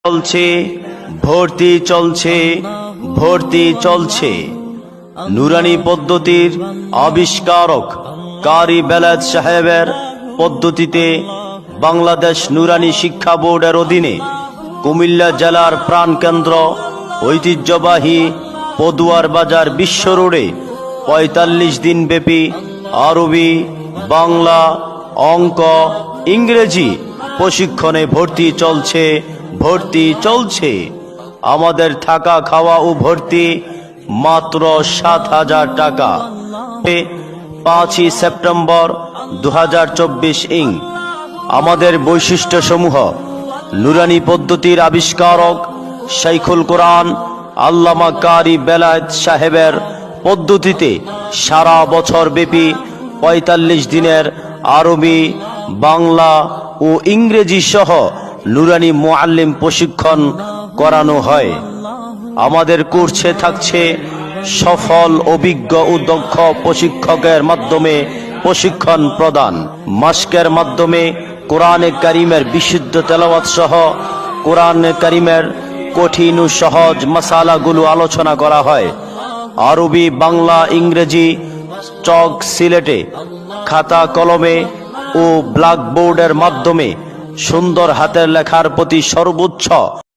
চলছে, ভর্তি চলছে, ভর্তি চলছে। নুরানি পদ্ধতির আবিষ্কারক কারি বেলায়েত সাহেবের পদ্ধতিতে বাংলাদেশ নুরানি শিক্ষা বোর্ডের অধীনে কুমিল্লা জেলার প্রাণকেন্দ্র ঐতিহ্যবাহী পদুয়ার বাজার বিশ্ব রোডে ৪৫ দিন ব্যাপী আরবি, বাংলা, অঙ্ক, ইংরেজি প্রশিক্ষণে ভর্তি চলছে, ভর্তি চলছে। আমাদের থাকা, খাওয়া ও ভর্তি মাত্র ৭,০০০ টাকা। ৫ই সেপ্টেম্বর ২০২৪ আমাদের বৈশিষ্ট্যসমূহ: নুরানি পদ্ধতির আবিষ্কারক শাইখুল কোরআন আল্লামা কারি বেলায়েত সাহেবের পদ্ধতিতে সারা বছর ব্যাপী ৪৫ দিনের আরবি, বাংলা ও ইংরেজি সহ নুরানি মুআল্লিম প্রশিক্ষণ করানো হয়। আমাদের কোর্সে থাকছে সফল, অভিজ্ঞ ও দক্ষ প্রশিক্ষকের মাধ্যমে প্রশিক্ষণ প্রদান। মাস্কের মাধ্যমে কোরআনে কারিমের বিশুদ্ধ তেলাওয়াত সহ কোরআনে কারিমের কঠিন ও সহজ মাসালাগুলো আলোচনা করা হয়। আরবি, বাংলা, ইংরেজি চক সিলেটে, খাতা কলমে ও ব্ল্যাকবোর্ডের মাধ্যমে সুন্দর হাতের লেখার প্রতি সর্বোচ্চ